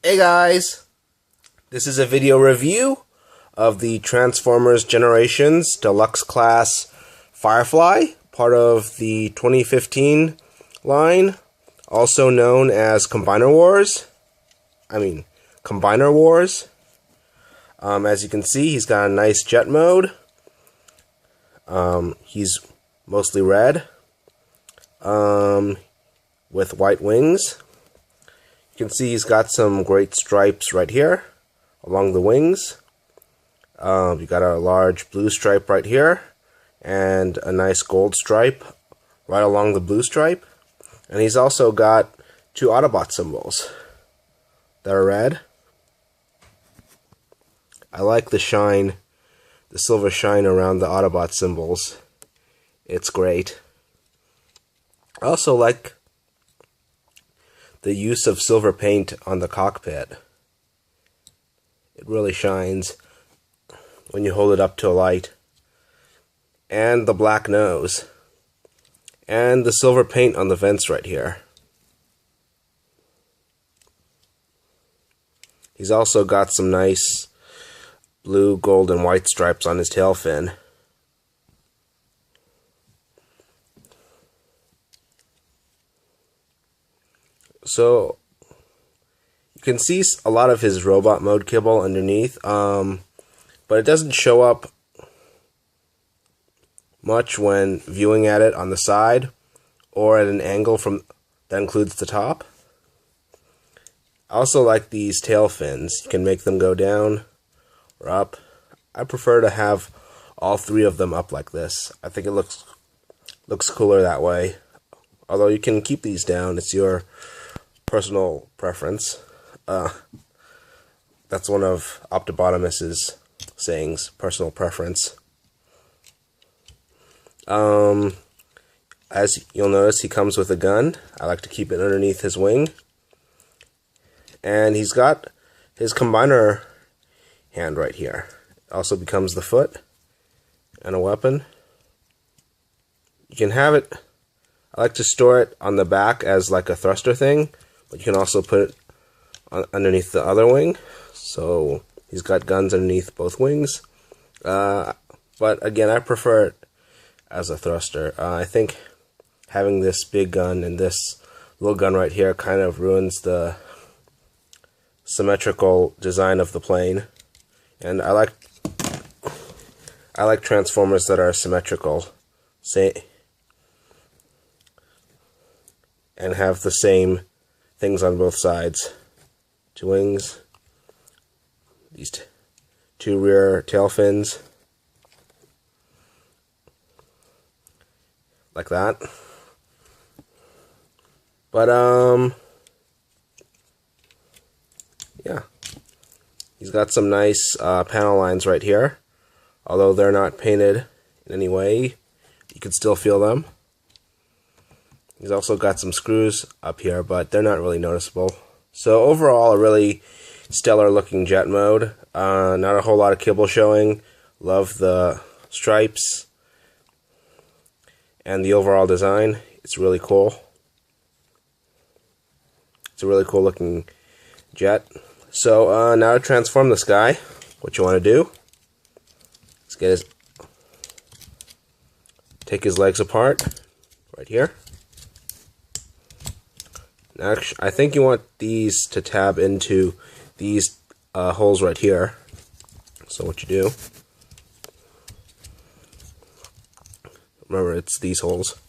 Hey guys, this is a video review of the Transformers Generations Deluxe Class Firefly, part of the 2015 line, also known as Combiner Wars. As you can see, he's got a nice jet mode. He's mostly red, with white wings. You can see he's got some great stripes right here along the wings. You got a large blue stripe right here and a nice gold stripe right along the blue stripe. And he's also got two Autobot symbols that are red. I like the shine, the silver shine around the Autobot symbols. It's great. I also like the use of silver paint on the cockpit. It really shines when you hold it up to a light. And the black nose. And the silver paint on the vents right here. He's also got some nice blue, gold, and white stripes on his tail fin. So, you can see a lot of his robot mode kibble underneath, but it doesn't show up much when viewing at it on the side or at an angle that includes the top. I also like these tail fins. You can make them go down or up. I prefer to have all three of them up like this. I think it looks cooler that way. Although you can keep these down, it's your personal preference. That's one of Optibotimus's sayings, personal preference. As you'll notice, he comes with a gun. I like to keep it underneath his wing. And he's got his combiner hand right here. It also becomes the foot and a weapon. You can have it, I like to store it on the back as like a thruster thing, but you can also put it underneath the other wing. So he's got guns underneath both wings. But again, I prefer it as a thruster. I think having this big gun and this little gun right here kind of ruins the symmetrical design of the plane. And I like Transformers that are symmetrical, and have the same things on both sides. Two wings, these two rear tail fins, like that. But yeah, he's got some nice panel lines right here. Although they're not painted in any way, you can still feel them. He's also got some screws up here, but they're not really noticeable. So overall, a really stellar looking jet mode. Not a whole lot of kibble showing. Love the stripes and the overall design. It's really cool. It's a really cool looking jet. So now to transform this guy, what you want to do is take his legs apart right here. Now, I think you want these to tab into these holes right here. So what you do, remember, it's these holes.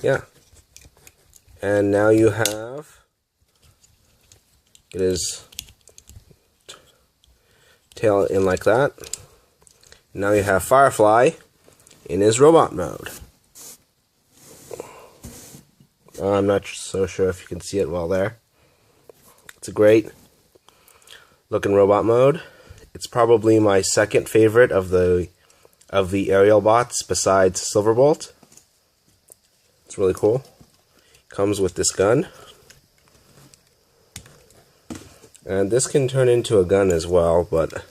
Yeah. And now you have his tail in like that. Now you have Firefly in his robot mode. I'm not so sure if you can see it well there. It's a great looking robot mode. It's probably my second favorite of the aerial bots besides Silverbolt. It's really cool. Comes with this gun. And this can turn into a gun as well, but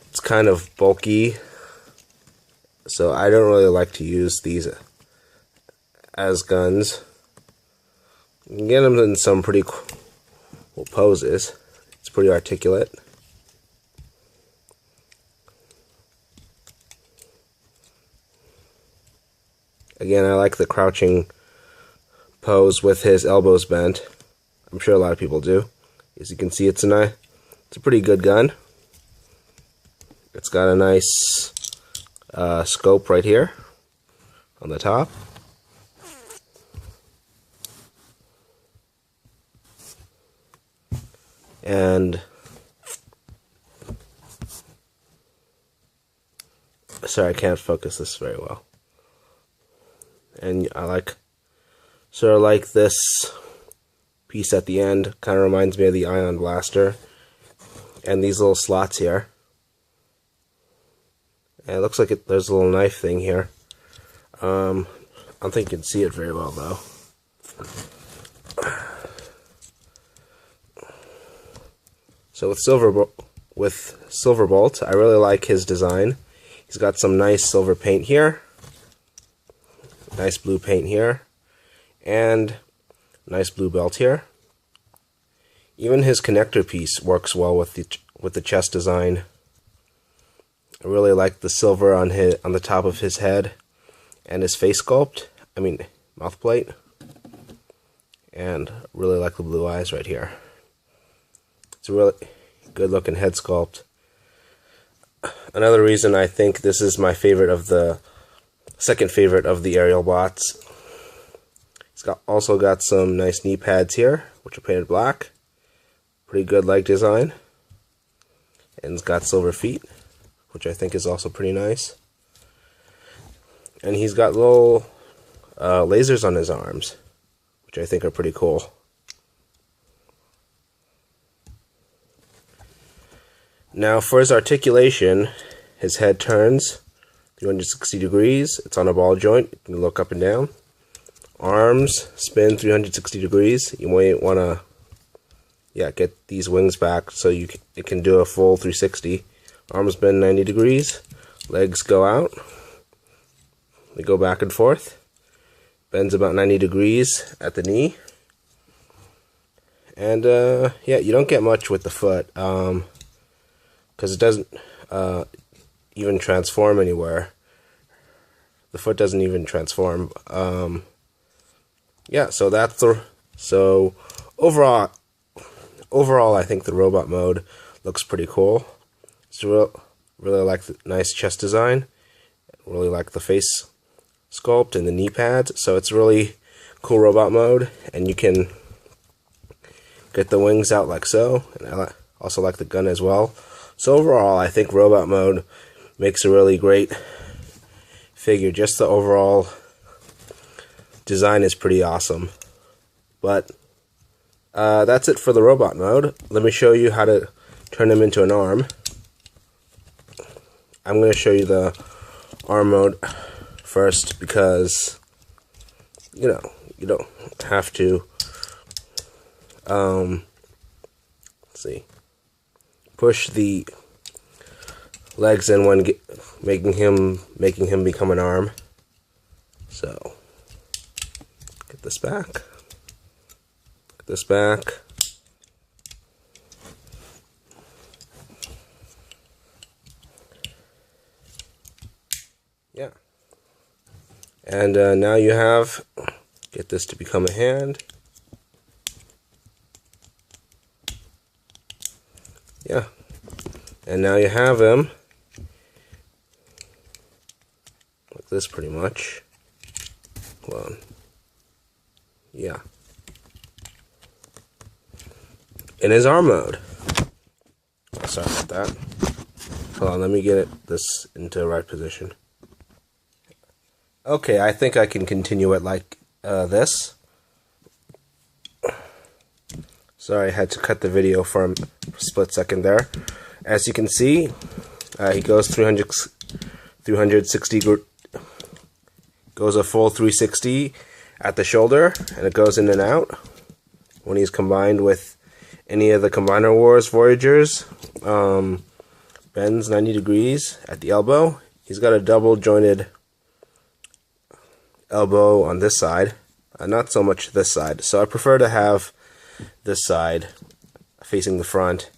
it's kind of bulky, so I don't really like to use these as guns. You can get them in some pretty cool poses. It's pretty articulate. Again, I like the crouching pose with his elbows bent. I'm sure a lot of people do. As you can see, it's a pretty good gun. It's got a nice scope right here on the top. And sorry, I can't focus this very well. And I sort of like this piece at the end. Kind of reminds me of the ion blaster. And these little slots here. And it looks like there's a little knife thing here. I don't think you can see it very well though. So with Silverbolt, I really like his design. He's got some nice silver paint here. Nice blue paint here, and nice blue belt here. Even his connector piece works well with the chest design. I really like the silver on the top of his head, and his face sculpt. I mean, mouth plate, and really like the blue eyes right here. It's a really good looking head sculpt. Another reason I think this is my favorite of the second favorite of the aerial bots. It's also got some nice knee pads here, which are painted black. Pretty good leg design. And it's got silver feet, which I think is also pretty nice. And he's got little lasers on his arms, which I think are pretty cool. Now for his articulation, his head turns 360 degrees. It's on a ball joint. You can look up and down. Arms spin 360 degrees. You might want to get these wings back so it can do a full 360. Arms bend 90 degrees. Legs go out. They go back and forth. Bends about 90 degrees at the knee. And you don't get much with the foot because it doesn't even transform anywhere. The foot doesn't even transform. So overall I think the robot mode looks pretty cool. It's really like the nice chest design. Really like the face sculpt and the knee pads. So it's really cool robot mode, and you can get the wings out like so. And I also like the gun as well. So overall, I think robot mode makes a really great figure. Just the overall design is pretty awesome. But that's it for the robot mode. Let me show you how to turn him into an arm. I'm going to show you the arm mode first because, you don't have to, let's see, push the legs in when making him become an arm. So get this back. Get this back. Yeah. And now you get this to become a hand. Yeah. And now you have him like this pretty much. Well, yeah. In his arm mode. Oh, sorry about that. Hold on, let me get this into the right position. Okay, I think I can continue it like this. Sorry, I had to cut the video for a split second there. As you can see, he goes 360, goes a full 360 at the shoulder, and it goes in and out when he's combined with any of the Combiner Wars Voyagers. Bends 90 degrees at the elbow. He's got a double jointed elbow on this side, not so much this side. So I prefer to have this side facing the front.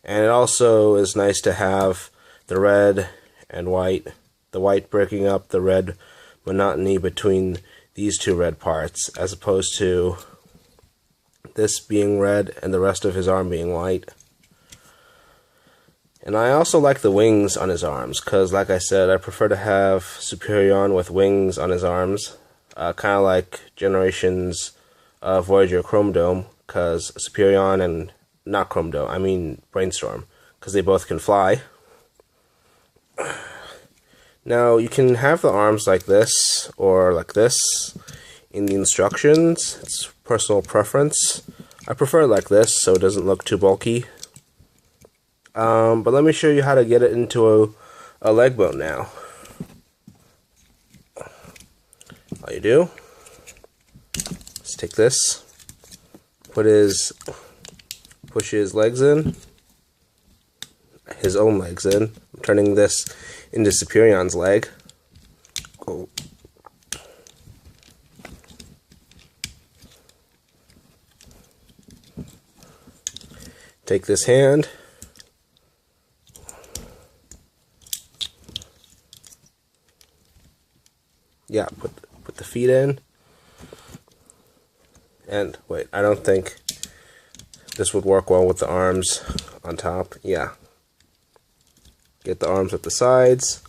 And it also is nice to have the red and white, the white breaking up the red monotony between these two red parts, as opposed to this being red and the rest of his arm being white. And I also like the wings on his arms, because like I said, I prefer to have Superion with wings on his arms, kind of like Generations Voyager Chrome Dome, because Superion and, not Chrome Dome, I mean Brainstorm, because they both can fly. Now, you can have the arms like this, or like this, in the instructions. It's personal preference. I prefer it like this, so it doesn't look too bulky. But let me show you how to get it into a leg bone now. All you do is take this, push his legs in, his own legs in. I'm turning this into Superion's leg. Oh. Take this hand, yeah, put the feet in, and wait, I don't think this would work well with the arms on top. Yeah, get the arms at the sides,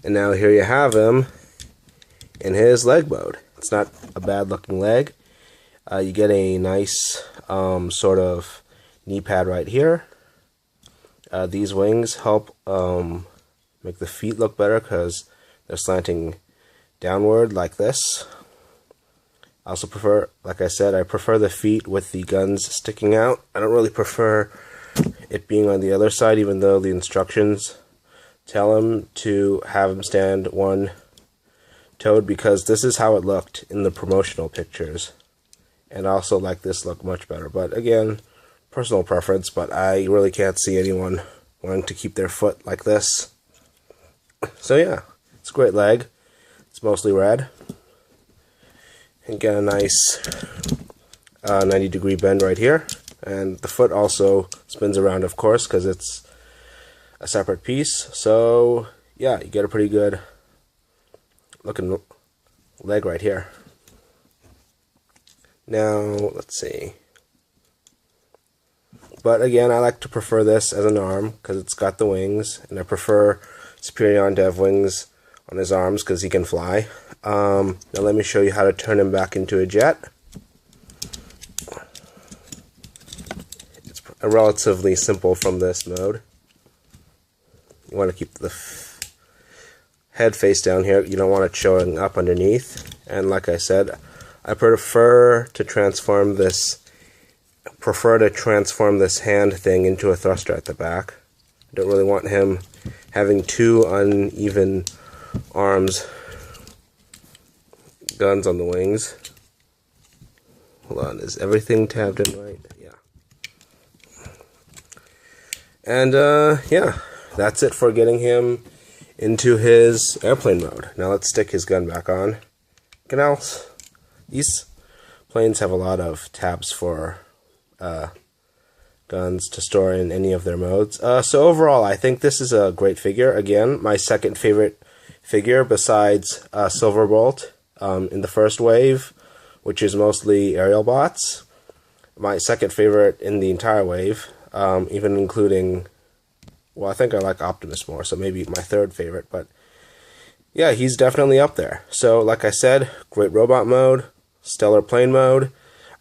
and now here you have him in his leg mode. It's not a bad looking leg. You get a nice sort of knee pad right here. These wings help make the feet look better because they're slanting downward like this. I also prefer, like I said, I prefer the feet with the guns sticking out. I don't really prefer it being on the other side, even though the instructions tell him to have him stand one-toed, because this is how it looked in the promotional pictures. And I also like this look much better. But again, personal preference, but I really can't see anyone wanting to keep their foot like this. So yeah, it's a great leg. It's mostly red. And get a nice 90-degree bend right here. And the foot also spins around, of course, because it's a separate piece. So yeah, you get a pretty good looking leg right here. Now, let's see. But again, I like to prefer this as an arm because it's got the wings, and I prefer Superion to have wings on his arms because he can fly. Now let me show you how to turn him back into a jet. It's relatively simple from this mode. You want to keep the head face down here. You don't want it showing up underneath. And like I said, I prefer to transform this hand thing into a thruster at the back. I don't really want him having two uneven arms, guns on the wings. Hold on, is everything tabbed in right? Yeah. And yeah, that's it for getting him into his airplane mode. Now let's stick his gun back on. Canals. These planes have a lot of tabs for guns to store in any of their modes. So overall, I think this is a great figure. Again, my second favorite figure besides Silverbolt in the first wave, which is mostly aerial bots. My second favorite in the entire wave, even including, well, I think I like Optimus more, so maybe my third favorite. But yeah, he's definitely up there. So like I said, great robot mode, stellar plane mode.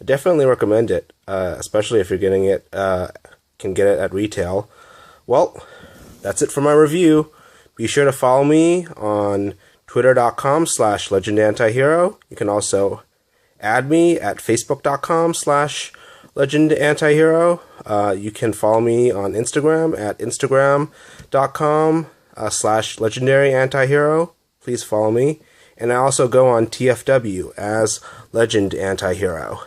I definitely recommend it, especially if you're getting it, can get it at retail. Well, that's it for my review. Be sure to follow me on twitter.com/legendantihero. You can also add me at facebook.com/legendantihero. You can follow me on Instagram at instagram.com/legendaryantihero. Please follow me. And I also go on TFW as Legend Antihero.